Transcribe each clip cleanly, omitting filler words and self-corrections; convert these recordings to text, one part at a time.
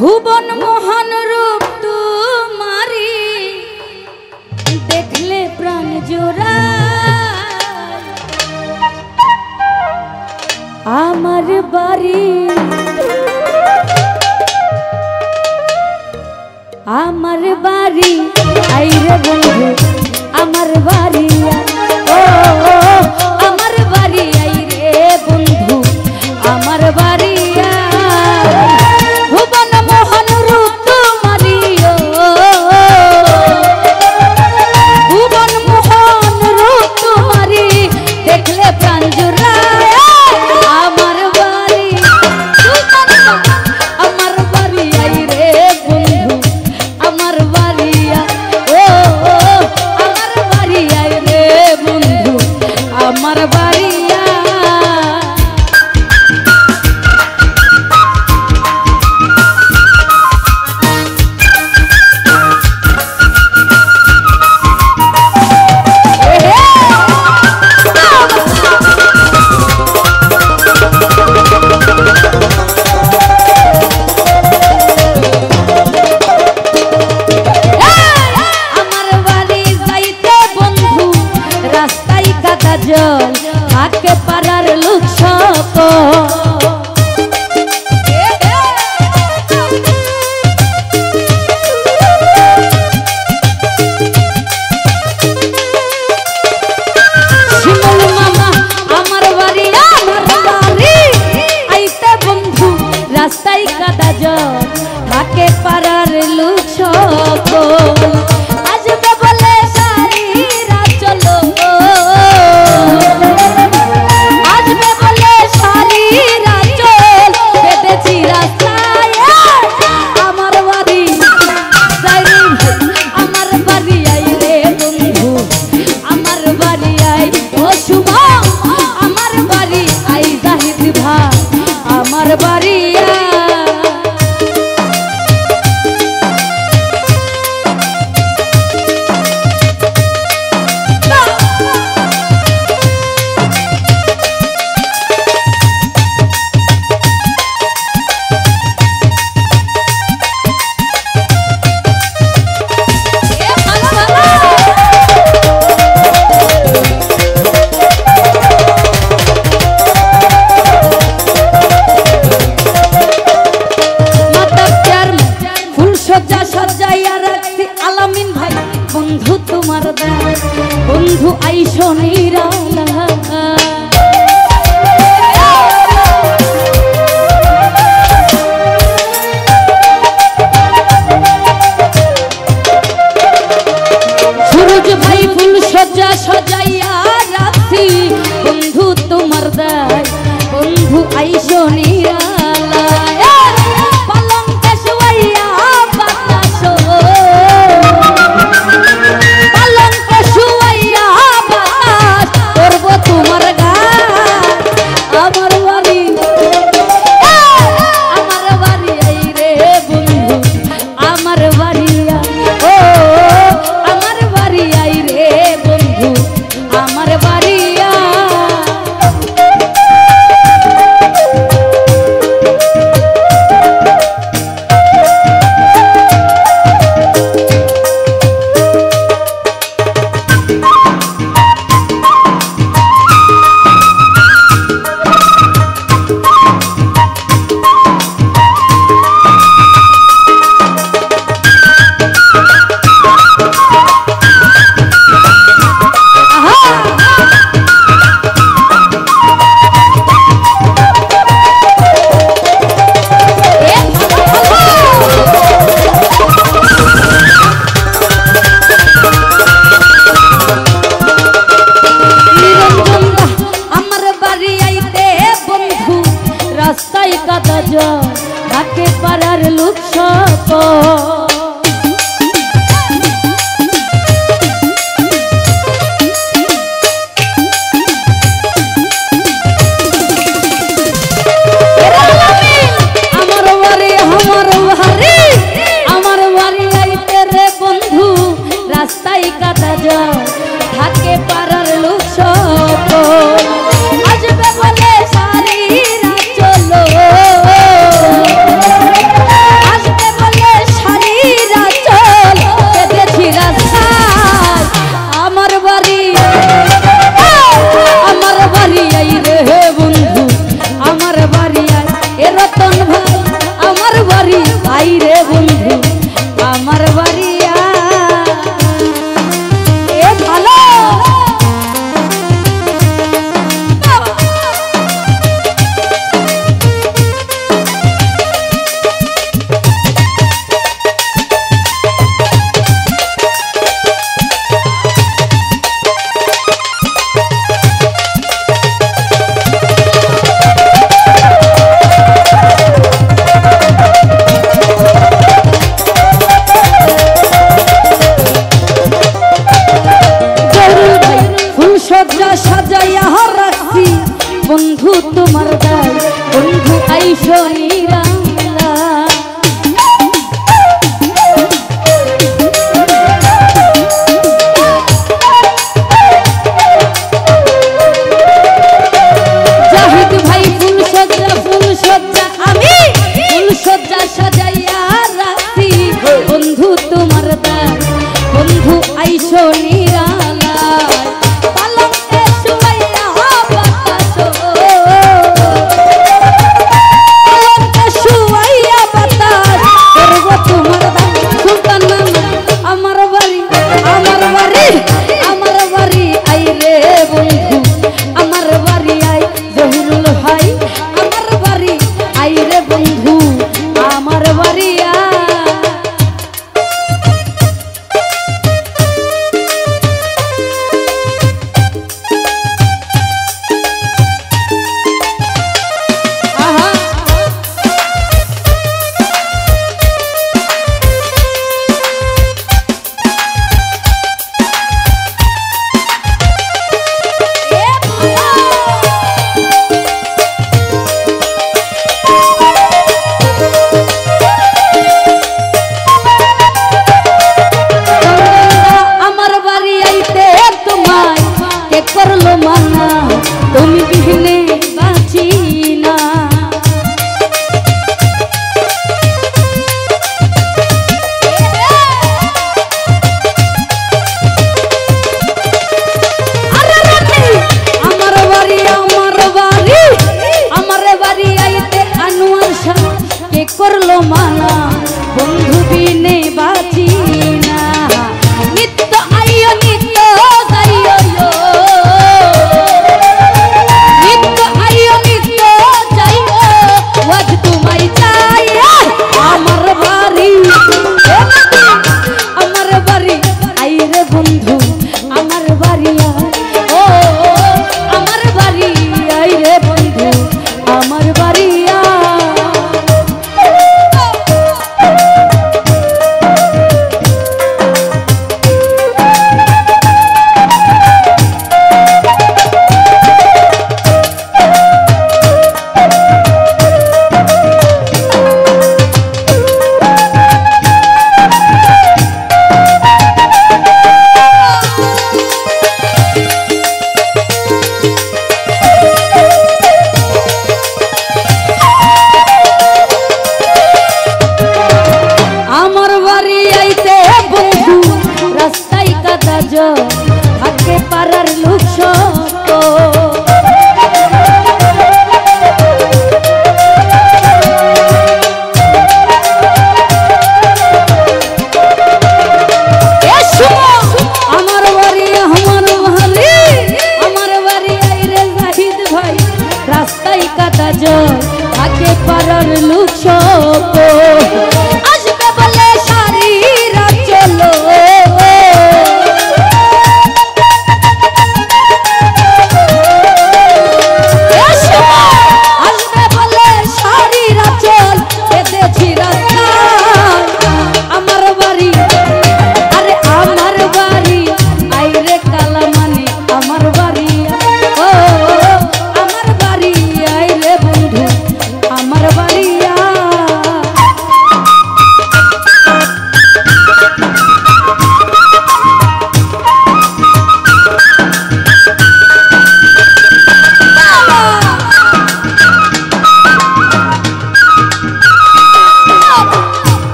ভুবন মোহন রূপ তোমারি দেখলে প্রাণ জোড়ায়। আমার বাড়ি আইরে বন্ধু আমার বাড়ি ও আমার বাড়ি আইরে বন্ধু আমার বাড়ি ভুবন মোহন রূপ তোমারি ভুবন মোহন রূপ তোমারি দেখলে প্রাণ জুড়ায়। আমার বাড়ি আইরে বন্ধু আমার বাড়ি ও আমার বাড়ি আইরে বন্ধু আমার বাড়ি। জল থাকে পাড়ার লোক শিমুল মামা আমার বাড়ি আইতে বন্ধু রাস্তায় কাদা জল থাকে পাড়ার লোক আসবে বলে সারিরা চলো আসবে বলে সারিরা চল বেঁধেছি রাস্তায়। আমার বাড়ি আমার বাড়ি আই রে বন্ধু আমার বাড়ি আই ও সুমা আমার বাড়ি আই জাহিদ ভাই আমার বাড়ি বন্ধু তোমার বন্ধু আইসো নিরালা সুরজ ভাই ফুল সজ্জা সজাইয়া রাখছি বন্ধু তোমার দায় বন্ধু আইসো নিরালা পালঙ্কে শুয়াইয়া বাতাস তোমার গা আমার বাড়ি আই রে বন্ধু আমার বাড়ি ও আমার বাড়ি আই রে বন্ধু আমার বাড়ি। রাস্তায় কাদা জল থাকে পাড়ার লোক আমার বাড়ি আইতে রে বন্ধু রাস্তায় কাদা জল থাকে পাড়ার লোক আসবে বলে সারিরা চলো আসবে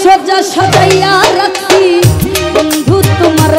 সজ্জা সাজাইয়া রাখছি বন্ধু তোমার